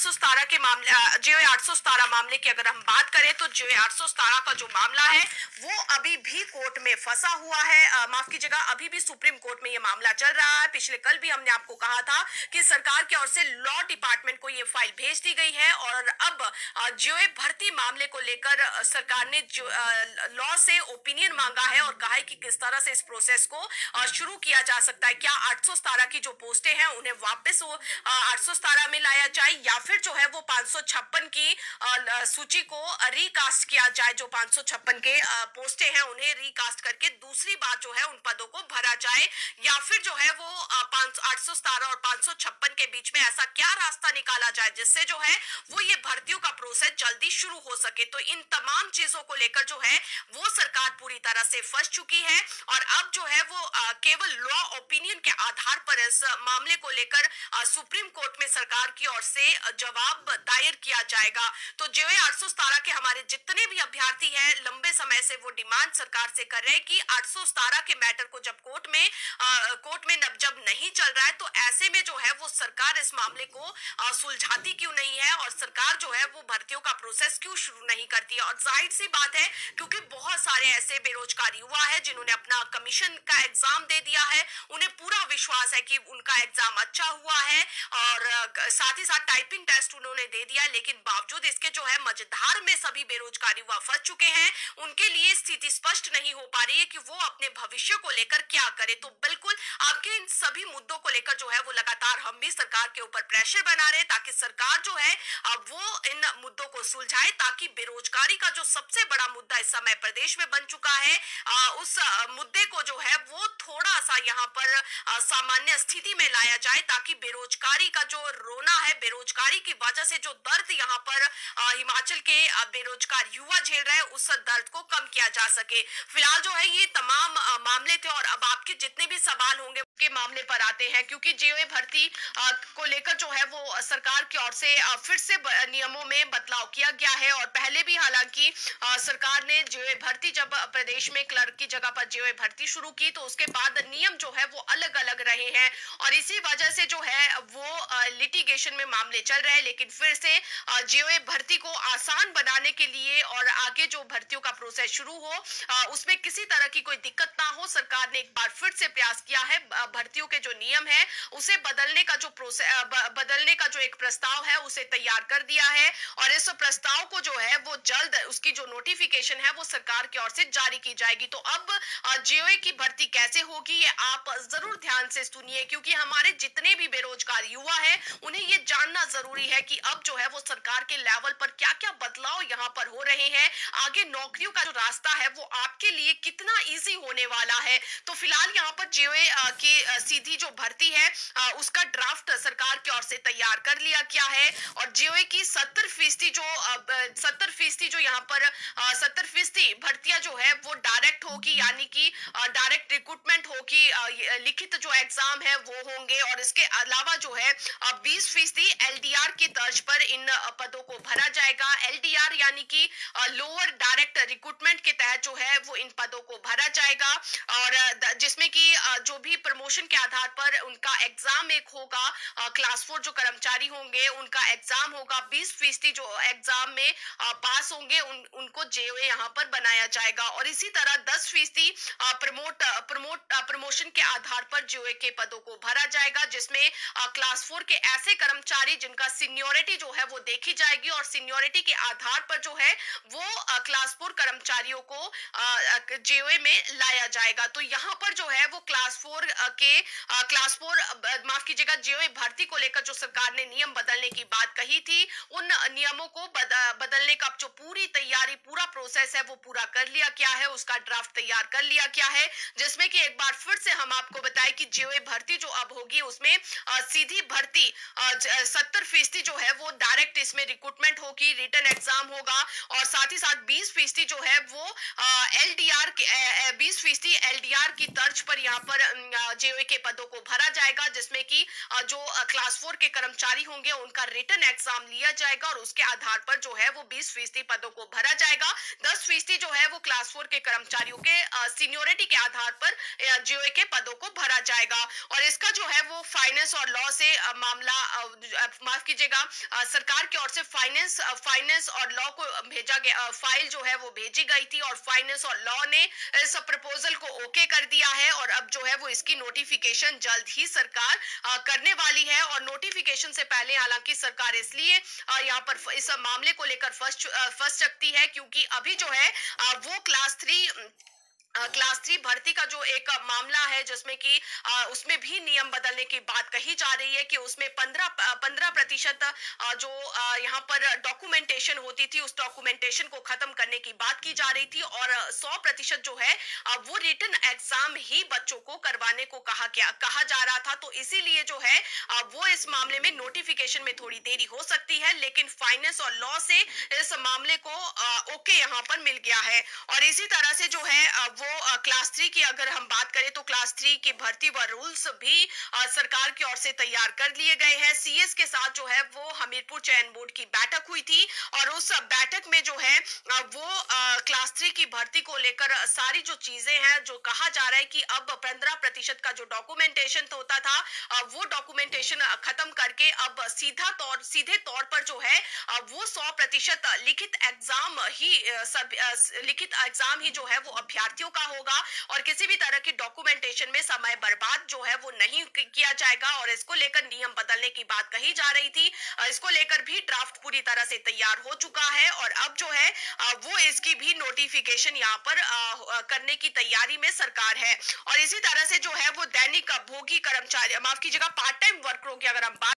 817 के मामले जीओए 817 मामले की अगर हम बात करें तो जीओए 817 का जो मामला है वो अभी भी कोर्ट में फंसा हुआ है। माफ कीजिएगा, अभी भी सुप्रीम कोर्ट में ये मामला चल रहा है। पिछले कल भी हमने आपको कहा था कि सरकार की ओर से लॉ डिपार्टमेंट को ये फाइल भेज दी गई है और अब जीओए भर्ती मामले को लेकर सरकार ने लॉ से ओपिनियन मांगा है और कहा है कि किस तरह से इस प्रोसेस को शुरू किया जा सकता है। क्या 817 की जो पोस्टें हैं उन्हें वापस 817 में लाया जाए या फिर जो है वो 556 की सूची को रिकास्ट किया जाए। जो 556 के पोस्टें हैं उन्हें रिकास्ट करके दूसरी बार जो है उन पदों को भरा जाए या फिर जो है वो 817 और 556 के बीच में ऐसा क्या रास्ता निकाला जाए जिससे जो है वो ये भर्तियों का प्रोसेस जल्दी शुरू हो सके। तो इन तमाम चीजों को लेकर जो है वो सरकार पूरी तरह से फंस चुकी है और अब जो है वो केवल लॉ ओपिनियन के आधार पर इस मामले को लेकर सुप्रीम कोर्ट में सरकार की ओर से जवाब दायर किया जाएगा। तो जीओए 817 के हमारे जितने भी अभ्यर्थी हैं लंबे समय से वो डिमांड सरकार से कर रहे हैं कि 817 के मैटर को जब कोर्ट में जब नहीं चल रहा है तो ऐसे में जो है वो सरकार इस मामले को सुलझाती क्यों नहीं है और सरकार जो है वो भर्तियों का प्रोसेस क्यों शुरू नहीं करती है। और जाहिर सी बात है क्योंकि बहुत सारे ऐसे बेरोजगार युवा है जिन्होंने अपना कमीशन का एग्जाम दे दिया है, उन्हें पूरा विश्वास है कि उनका एग्जाम अच्छा हुआ है और साथ ही साथ टाइपिंग टेस्ट उन्होंने दे दिया, लेकिन बावजूद इसके जो है मझधार में सभी बेरोजगार युवा फंस चुके हैं। उनके लिए स्थिति स्पष्ट नहीं हो पा रही है कि वो अपने भविष्य को लेकर क्या करे। तो बिल्कुल आपके इन सभी मुद्दों को लेकर जो है वो लगातार हम भी सरकार के ऊपर प्रेशर बना रहे हैं ताकि सरकार जो है वो इन मुद्दों को सुलझाए ताकि बेरोजगारी का जो सबसे बड़ा मुद्दा इस समय प्रदेश में बन चुका है उस मुद्दे को जो है वो थोड़ा सा यहाँ पर सामान्य स्थिति में लाया जाए ताकि बेरोजगारी का जो रोना है, बेरोजगारी की वजह से जो दर्द यहाँ पर हिमाचल के बेरोजगार युवा झेल रहे हैं उस दर्द को कम किया जा सके। फिलहाल जो है ये तमाम मामले थे और अब आपके जितने भी सवाल होंगे के मामले पर आते हैं क्योंकि जीओए भर्ती को लेकर जो है वो सरकार की ओर से फिर से नियमों में बदलाव किया गया है और पहले भी हालांकि सरकार ने जीओए भर्ती जब प्रदेश में क्लर्क की जगह पर जीओए भर्ती शुरू की तो उसके बाद नियम जो है वो अलग अलग रहे हैं और इसी वजह से जो है वो लिटिगेशन में मामले चल रहे हैं। लेकिन फिर से जीओए भर्ती को आसान बनाने के लिए और आगे जो भर्तियों का प्रोसेस शुरू हो उसमें किसी तरह की कोई दिक्कत ना हो, सरकार ने एक बार फिर से प्रयास किया है भर्तियों के जो नियम है उसे बदलने का जो एक प्रस्ताव है उसे तैयार कर दिया है और इस प्रस्ताव को जो है वो जल्द उसकी जो नोटिफिकेशन है वो सरकार की ओर से जारी की जाएगी। तो अब जीओए की भर्ती कैसे होगी ये आप जरूर ध्यान से सुनिए क्योंकि हमारे जितने भी बेरोजगार युवा है उन्हें ये जानना जरूरी है कि अब जो है वो सरकार के लेवल पर क्या क्या बदलाव यहाँ पर हो रहे हैं, आगे नौकरियों का जो रास्ता है वो आपके लिए कितना इजी होने वाला है। तो फिलहाल यहाँ पर जीओए की सीधी जो भर्ती है उसका ड्राफ्ट सरकार की ओर से तैयार कर लिया गया है और जीओए की 70% जो यहाँ पर 70% भर्तियां जो है वो डायरेक्ट होगी यानी कि डायरेक्ट रिक्रूटमेंट होगी, लिखित जो एग्जाम है वो होंगे और इसके अलावा जो है 20% एलडीआर की तर्ज पर इन पदों को भरा जाएगा। एलडीआर यानी कि लोअर डायरेक्ट रिक्रूटमेंट के तहत जो है वो इन पदों को भरा जाएगा और जिसमें कि जो भी प्रमोशन के आधार पर उनका एग्जाम एक होगा, क्लास 4 जो कर्मचारी होंगे उनका एग्जाम होगा, 20% जो एग्जाम में पास होंगे उनको जीओए यहाँ पर बनाया जाएगा और इसी तरह 10% प्रमोशन के आधार पर जीओए के पदों को भरा जाएगा जिसमें क्लास 4 के ऐसे कर्मचारी जिनका सीनियोरिटी जो है वो देखी जाएगी और सीनियोरिटी के आधार पर जो है वो क्लास 4 कर्मचारियों को जीओए में लाया जाएगा। तो यहाँ पर जो है वो क्लास 4 माफ कीजिएगा जीओए भर्ती को लेकर जो सरकार ने नियम बदलने की बात कही थी उन नियमों को बदलने का जो पूरी तैयारी पूरा प्रोसेस है वो पूरा कर लिया गया है, उसका ड्राफ्ट तैयार कर लिया गया है जिसमें कि एक बार फिर से हम आपको बताएं कि जीओए भर्ती जो अब होगी उसमें सीधी भर्ती 70% जो है वो डायरेक्ट इसमें रिक्रूटमेंट होगी, रिटन एग्जाम होगा और साथ ही साथ 20% जो है वो 20% एलडीआर की तर्ज पर यहाँ पर जेओए के पदों को भरा जाएगा, जिसमें कि जो क्लास 4 के कर्मचारी होंगे उनका रिटन एग्जाम लिया जाएगा और उसके आधार पर जो है वो 20% पदों को भरा जाएगा। 10% जो है वो क्लास 4 के कर्मचारियों के सीनियोरिटी के आधार पर जेओए के पदों को भरा जाएगा। और इसका जो है वो फाइनेंस और लॉ से मामला माफ कीजिएगा, सरकार की ओर से फाइनेंस और लॉ को भेजा गया, फाइल जो है वो भेजी गई थी और फाइनेंस और लॉ ने इस प्रपोजल को ओके कर दिया है और अब जो है वो इसकी नोटिफिकेशन जल्द ही सरकार करने वाली है। और नोटिफिकेशन से पहले हालांकि सरकार इसलिए यहाँ पर इस मामले को लेकर फंस सकती है क्योंकि अभी जो है वो क्लास 3 भर्ती का जो एक मामला है, जिसमें कि उसमें भी नियम बदलने की बात कही जा रही है कि उसमें 15% जो यहाँ पर डॉक्यूमेंटेशन होती थी उस डॉक्यूमेंटेशन को खत्म करने की बात की जा रही थी और 100% जो है वो रिटन एग्जाम ही बच्चों को करवाने को कहा जा रहा था। तो इसीलिए जो है वो इस मामले में नोटिफिकेशन में थोड़ी देरी हो सकती है, लेकिन फाइनेंस और लॉ से इस मामले को ओके यहाँ पर मिल गया है। और इसी तरह से जो है वो क्लास 3 की अगर हम बात करें तो क्लास 3 की भर्ती व रूल्स भी सरकार की ओर से तैयार कर लिए गए हैं। सीएस के साथ जो है वो हमीरपुर चयन बोर्ड की बैठक हुई थी और उस बैठक में जो है वो क्लास 3 की भर्ती को लेकर सारी जो चीजें हैं, जो कहा जा रहा है कि अब 15% का जो डॉक्यूमेंटेशन होता था वो डॉक्यूमेंटेशन खत्म करके अब सीधे तौर पर जो है वो 100% लिखित एग्जाम ही जो है वो अभ्यर्थियों का होगा और किसी भी तरह की डॉक्यूमेंटेशन में समय बर्बाद जो है वो नहीं किया जाएगा। और इसको लेकर नियम बदलने की बात कही जा रही थी, इसको लेकर भी ड्राफ्ट पूरी तरह से तैयार हो चुका है और अब जो है वो इसकी भी नोटिफिकेशन यहाँ पर करने की तैयारी में सरकार है। और इसी तरह से जो है वो दैनिक भोगी कर्मचारी, माफ कीजिएगा, पार्ट टाइम वर्करों की अगर हम बात